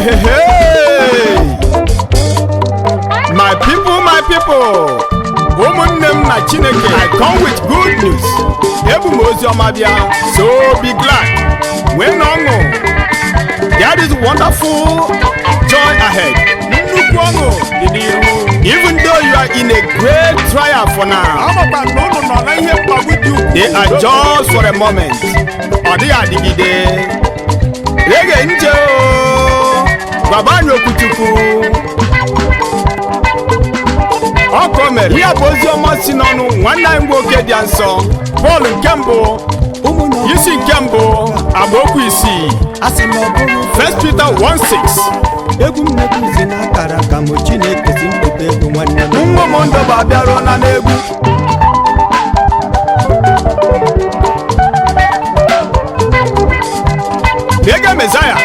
Hey, my people, ụmụnne na Chineke, I come with good news. Ebu m ozi ọma bịa, so be glad. When ọṅụ, there is wonderful joy ahead. Nnukwu ọṅụ dị n'ihu. Even though you are in a great trial for now, they are just for a moment. Ọ dịghị adịgide. Rege nje o, baba nyokutuku. Ọkọ mere ihe bụ ozi ọma si n'ọnụ nwanne anyị nwoke dị nsọ Pọl nke mbụ isi nke mbụ amaokwu isii 1 Peter 1:6. Egwu m na-ekuzi n'akara ka m Chineke si mpụta egwu nwanne m. Nwa m ndụ abịarụla n'egwu. Ege Mezaya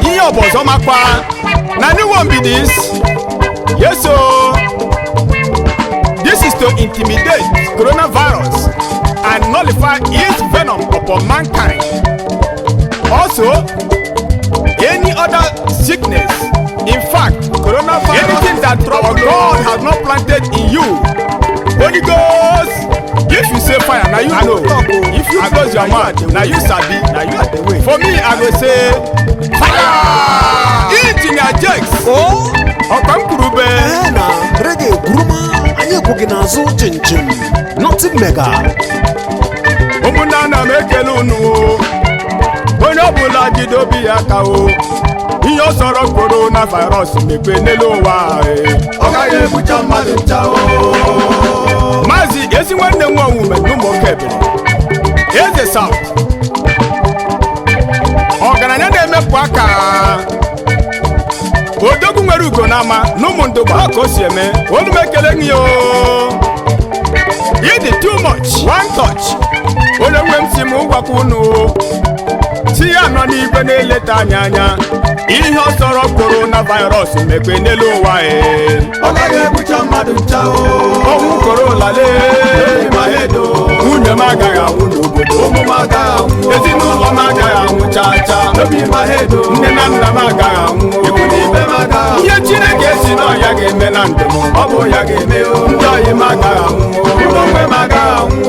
ihe ọ bụ ọzọ makwa na new one be this. Yes, so this is to intimidate coronavirus and nullify its venom upon mankind. Also, any other sickness, in fact, coronavirus, anything that our God has not planted in you, Holy Ghost, if you say fire, now you know. If you close your mouth, now you sabi. Now you are the way. For me, I will say fire. Eat in your jugs. Oh, Okamkurube. na rege guruma anyị kwụghị n'azụ chinchin nothing mega. Ụmụnna na m ekele unu onye ọbụla jide obi ya ka o ihe ọ sọrọ coronavirus mekpe n'elu ụwa Ọ gaghị egbucha mmadụ ncha o. Maazị ezi nwanne nwa omume n'ụmụoke ebere Eze South ọgaranya na-emepụ aka odogwu nwere ugo n'ama n'ụmụ ndụgba ka o si eme olu m ekele gị o ịdị too much one touch onye nwe m si m gwakwa unu si ya nọ n'igwe na-eleta anya ihe ọ sọrọ coronavirus mekpe n'elu ụwa Ọ gaghị egbucha mmadụ ncha o. ọnwụ korolale nwunye m agaghị anwụ n'obodo Ụmụ m agaghị anwụ. ezinụlọ m agaghị anwụ chaa nne na nna m agaghị anwụ ihe Chineke si na ọ ya ga-eme na ndụ m ọ bụ ya ga-eme ndị ọyị m agaghị anwụ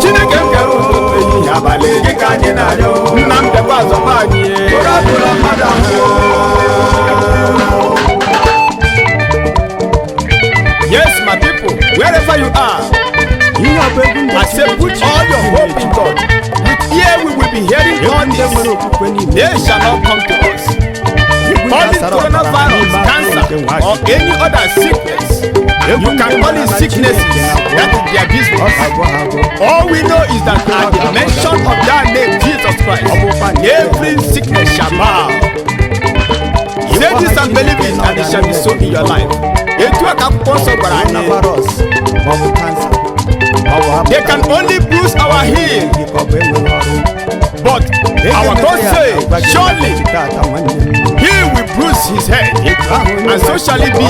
Chineke m kere ụtụtụ ehihie abalị gị ka anyị na-arịọ nna m dekwa azọba anyị Yes, my people, wherever you are, I say put all your hope in God. With here we will be hearing all this. They shall not come to us. Only coronavirus, cancer, or any other sickness. You can call it sicknesses. That is their business. All we know is that at the mention of that name, Jesus Christ, every sickness shall bow. Say this and believe it, and it shall be so in your life. They can only bruise our heel, but our God says, surely He will bruise his head, and so shall it be.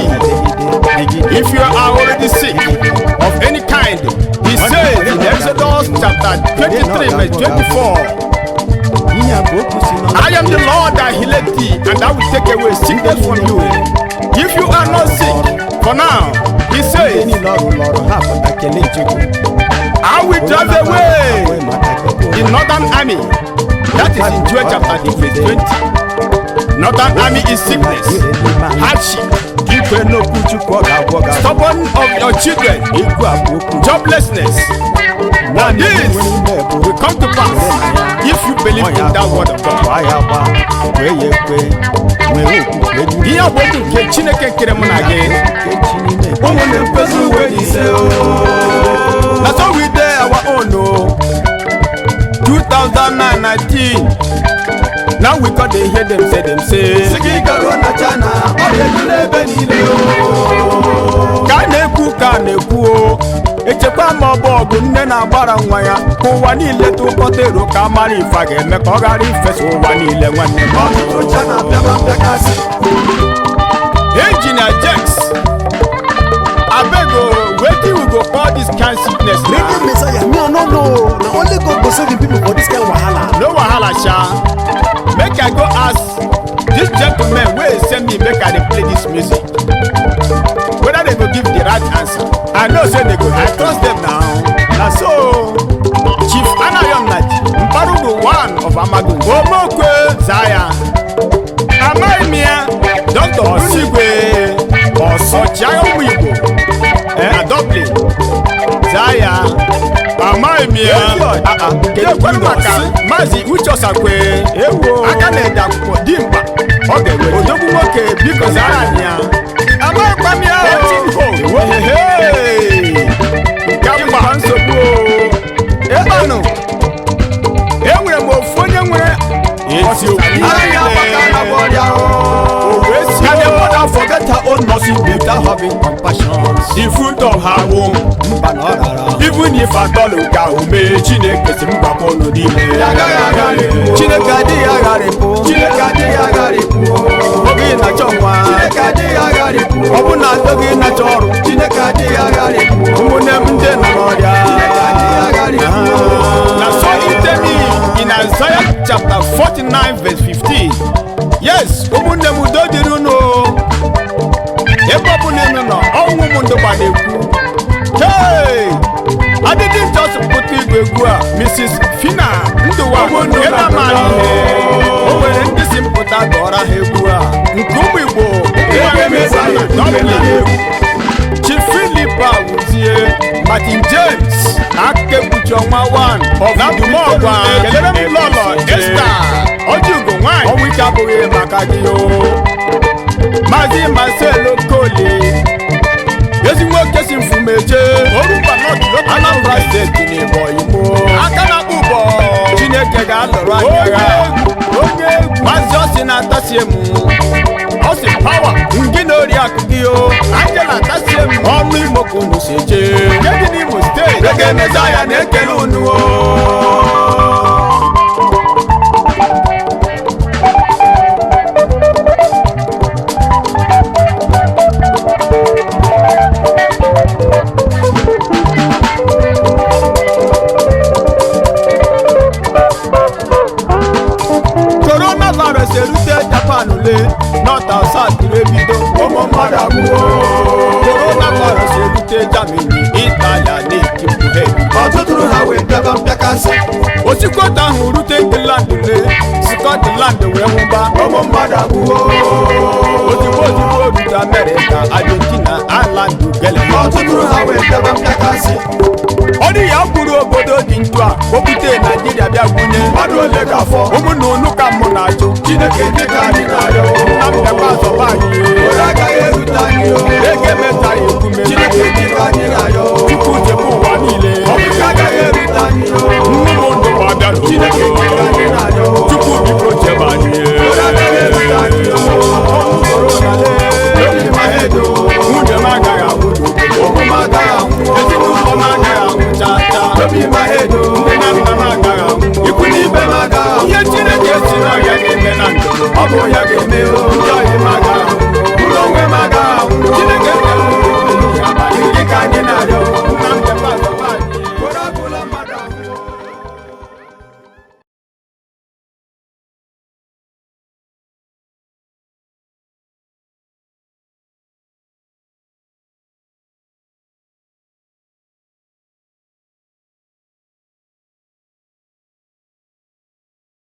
If you are already sick of any kind, He says in Exodus chapter 23, verse 24, I am the Lord that healeth thee, and I will take away sickness from you. If you are not sick, for now, He says, I will drive away the northern army. That is in Joel chapter 3, verse 20. Northern army is sickness, hardship, stubborn of your children, joblessness. Now this will come to pass if you believe in that word of God. Ihe bụ okwu nke Chineke kere mụ na gị. That's how we did our own 2019. Now we got to hear them say ka na-ekwu echekwa ma ọ bụ ọgụ nne na-agbara nwa ya ka ụwa niile tụkọta ero ka mara ife a ga-eme ka ọ ghara ifesa ụwa niile nwanne Engineer Jex abego wait wetin we go call this kind sickness na? Radio Messiah, me I no know. Na only God go save the people for this kind of wahala. No wahala sha. Make I go ask this gentleman wey send me make I dey play this music. Whether they go give the right answer. I know say they go. I trust them now. Na so Chief Anayon Naji Mparugu one of Amagun. Omokwe Zaya. Amaimia Dr. Osigwe Osochiayo Igbo. Adople Zaya. Amaimia. Kedu maka Mazi Uchosakwe. Aka na-ede akwụkwọ dimkpa. Ọ ga-ewe odogwu nwoke biko zara anya. Amaikpamia o. Gamba nsogbu o. Ebanụ. Enwere m ofu onye nwere Can a mother forget her own mercy without having compassion? The fruit of her womb. Even if I tell you Kaume, Chineke Simbapo no dile. Chineke adi agaripo. Chineke adi agaripo. Ogi na chokwa. Chineke adi agaripo. Obu na dogi na choru. Chineke adi agaripo. Umune mde na moria. Chineke adi agaripo. Na so itemi in Isaiah chapter 49 verse 15. Yes, umune mudo diruno. Ebo bunenu no. Owu mundo badeku. Hey! I didn't just put it with Mrs. Fina Nduwa Ena Mani. Oh, when this important Dora Hebua, Nkubibo, Chief Philippa Wuzie, Martin James, Ake Puchoma one of Namumogwa, Elem Lolo, Esther, Ojugo Wine, Owikabu Makadio, Mazi Marcelo Koli. Yesi nwoke si mfumeje Oruba not Anambra State ni boy mo Akana bubo Chineke ga-alọrọ anya Onye Mazi osi na-atasie mu Osi power Ngi n'ori akụkị o Angela atasie mu Ọnụ Imo unu si eje Kedu n'Imo State Rege Messiah na-ekele unu o Not outside the Rebido, Omo Madabu. Coronavirus elute Germany, Italy, Nick Buhe. Otuturu ha we ndaba mpekasi. Osikota hu rute England le, Scotland we humba, Omo Madabu. Otibo rute America, Argentina, Ireland, Gele. Otuturu ha we ndaba mpekasi. Odi ya kwuru obodo dị ntụ a opute Nigeria bịa gwunye mmadụ ole ga-afọ ụmụnna unu ka mụ na-ajụ Chineke dị ka anyị na-arịọ na mmekwa azọba anyị agaghị erute anyị